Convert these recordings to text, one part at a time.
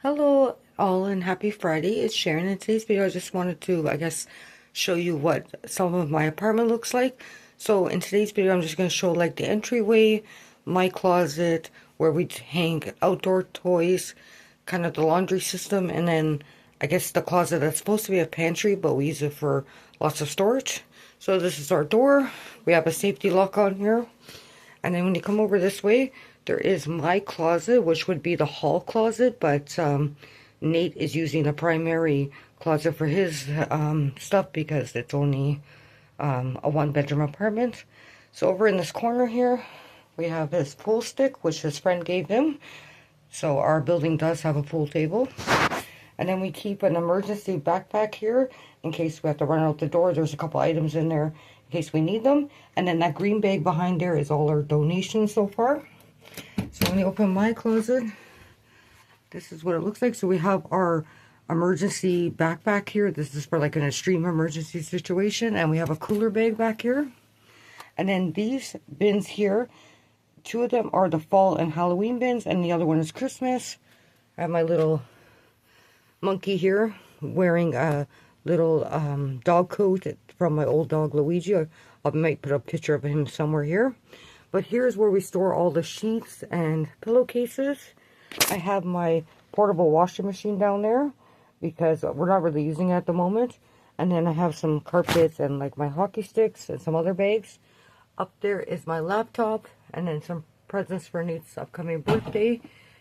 Hello all and happy Friday. It's Sharon. In today's video I just wanted to show you what some of my apartment looks like. So in today's video I'm just going to show like the entryway, my closet, where we hang outdoor toys, kind of the laundry system, and then I guess the closet that's supposed to be a pantry but we use it for lots of storage. So this is our door. We have a safety lock on here. And then when you come over this way, there is my closet, which would be the hall closet, but Nate is using the primary closet for his stuff because it's only a one-bedroom apartment. So over in this corner here, we have his pool stick, which his friend gave him. So our building does have a pool table. And then we keep an emergency backpack here in case we have to run out the door. There's a couple items in there in case we need them. And then that green bag behind there is all our donations so far. So when you open my closet, this is what it looks like. So we have our emergency backpack here. This is for like an extreme emergency situation. And we have a cooler bag back here. And then these bins here, two of them are the fall and Halloween bins, and the other one is Christmas. I have my little monkey here wearing a little dog coat from my old dog Luigi. I might put a picture of him somewhere here. But here's where we store all the sheets and pillowcases. I have my portable washing machine down there because we're not really using it at the moment. And then I have some carpets and like my hockey sticks and some other bags. Up there is my laptop and then some presents for Nate's upcoming birthday.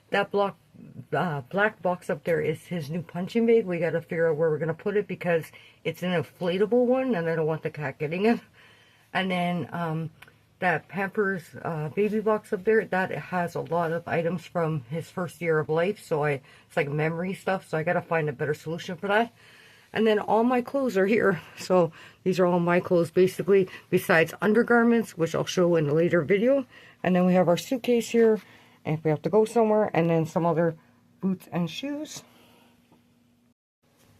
That black box up there is his new punching bag. We got to figure out where we're going to put it because it's an inflatable one and I don't want the cat getting it. And then that Pampers baby box up there, that has a lot of items from his first year of life. So it's like memory stuff. So I got to find a better solution for that. And then all my clothes are here. So these are all my clothes basically, besides undergarments, which I'll show in a later video. And then we have our suitcase here, and if we have to go somewhere, and then some other boots and shoes.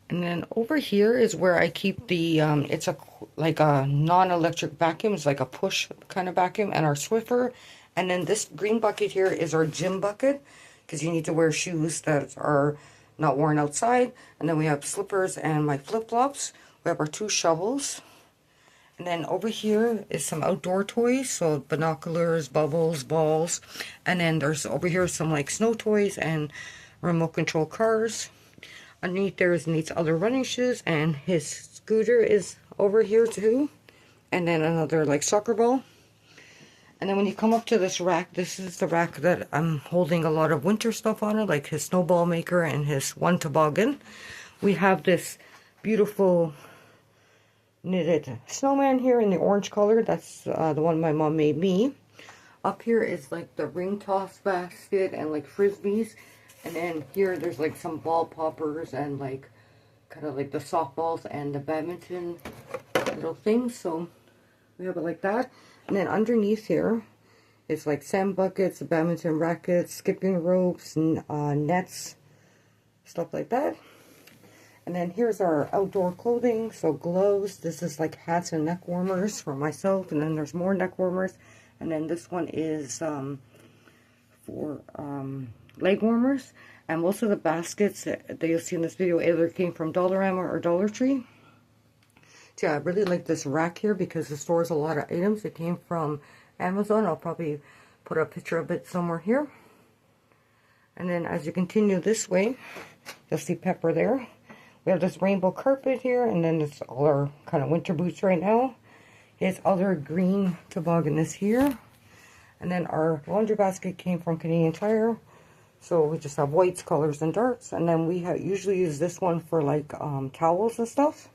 And then over here is where I keep the, it's like a non-electric vacuum. It's like a push kind of vacuum, and our Swiffer. And then this green bucket here is our gym bucket, because you need to wear shoes that are not worn outside. And then we have slippers and my flip-flops. We have our two shovels. And then over here is some outdoor toys, so binoculars, bubbles, balls. And then there's over here some like snow toys and remote control cars. Underneath there is Nate's other running shoes, and his scooter is over here too. And then another like soccer ball. And then when you come up to this rack, this is the rack that I'm holding a lot of winter stuff on it, like his snowball maker and his one toboggan. We have this beautiful knitted snowman here in the orange color. That's the one my mom made me. Up here is like the ring toss basket and like frisbees. And then here there's like some ball poppers and like kind of like the softballs and the badminton little things. So we have it like that. And then underneath here is like sand buckets, badminton rackets, skipping ropes, nets, stuff like that. And then here's our outdoor clothing, so gloves. This is like hats and neck warmers for myself. And then there's more neck warmers. And then this one is for leg warmers. And most of the baskets that you'll see in this video either came from Dollarama or Dollar Tree. So yeah, I really like this rack here because it stores a lot of items. It came from Amazon. I'll probably put a picture of it somewhere here. And then as you continue this way, you'll see Pepper there. We have this rainbow carpet here, and then it's all our kind of winter boots right now. His other green toboggan is here. And then our laundry basket came from Canadian Tire. So we just have whites, colors, and darks. And then we usually use this one for like towels and stuff.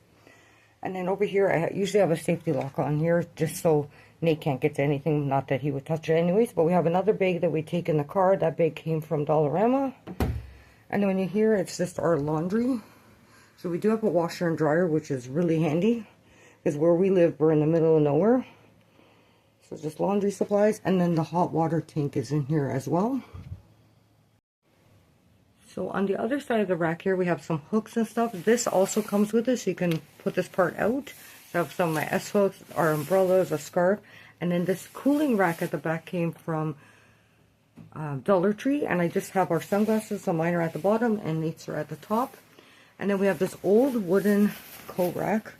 And then over here, I usually have a safety lock on here just so Nate can't get to anything. Not that he would touch it anyways. But we have another bag that we take in the car. That bag came from Dollarama. And then when you hear, it's just our laundry. So we do have a washer and dryer, which is really handy. Because where we live, we're in the middle of nowhere. So just laundry supplies. And then the hot water tank is in here as well. So on the other side of the rack here, we have some hooks and stuff. This also comes with it, so you can put this part out. So I have some of my S-hooks, our umbrellas, a scarf. And then this cooling rack at the back came from Dollar Tree, and I just have our sunglasses, so mine are at the bottom and Nate's are at the top. And then we have this old wooden coat rack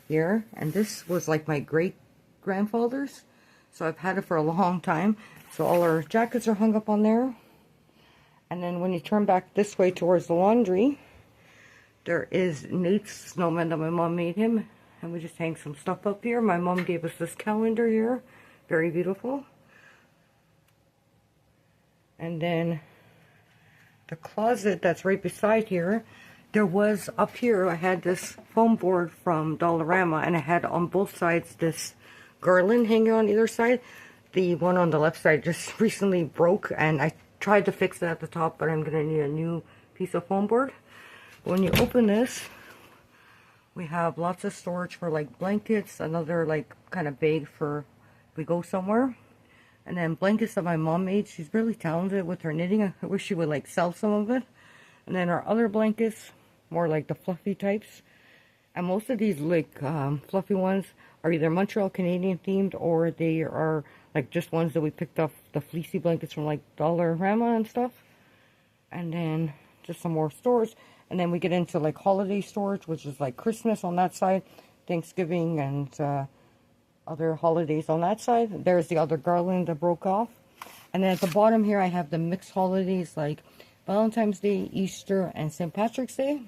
here, and this was like my great grandfather's, so I've had it for a long time. So all our jackets are hung up on there. And then when you turn back this way towards the laundry, there is Nate's snowman that my mom made him, and we just hang some stuff up here. My mom gave us this calendar here, very beautiful. And then the closet that's right beside here, there was up here, I had this foam board from Dollarama, and I had on both sides this garland hanging on either side. The one on the left side just recently broke, and I tried to fix it at the top, but I'm going to need a new piece of foam board. When you open this, we have lots of storage for like blankets, another like kind of bag for if we go somewhere. And then blankets that my mom made. She's really talented with her knitting. I wish she would like sell some of it. And then our other blankets, more like the fluffy types. And most of these like fluffy ones are either Montreal Canadian themed, or they are like just ones that we picked up, the fleecy blankets from like Dollarama and stuff. And then just some more storage. And then we get into like holiday storage, which is like Christmas on that side, Thanksgiving, and other holidays on that side. There's the other garland that broke off. And then at the bottom here, I have the mixed holidays like Valentine's Day, Easter, and St. Patrick's Day.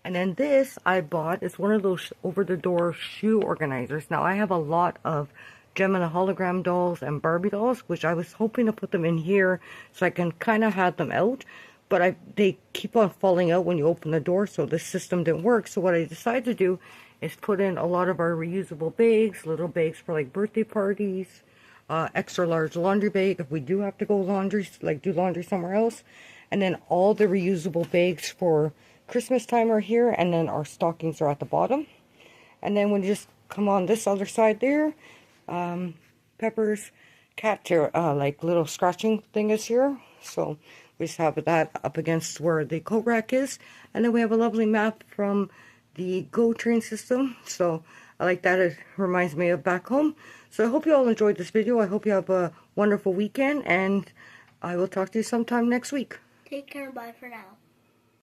And then this I bought. It's one of those over-the-door shoe organizers. Now, I have a lot of Gem and the Hologram dolls and Barbie dolls, which I was hoping to put them in here so I can kind of have them out. But they keep on falling out when you open the door, so this system didn't work. So what I decided to do is put in a lot of our reusable bags, little bags for like birthday parties, extra large laundry bag if we do have to go laundry, like do laundry somewhere else. And then all the reusable bags for Christmas time are here, and then our stockings are at the bottom. And then when you just come on this other side there, Pepper's cat hair, like little scratching thing is here. So we just have that up against where the coat rack is. And then we have a lovely map from the Go train system. So I like that. It reminds me of back home. So I hope you all enjoyed this video. I hope you have a wonderful weekend, and I will talk to you sometime next week. Take care. Bye for now.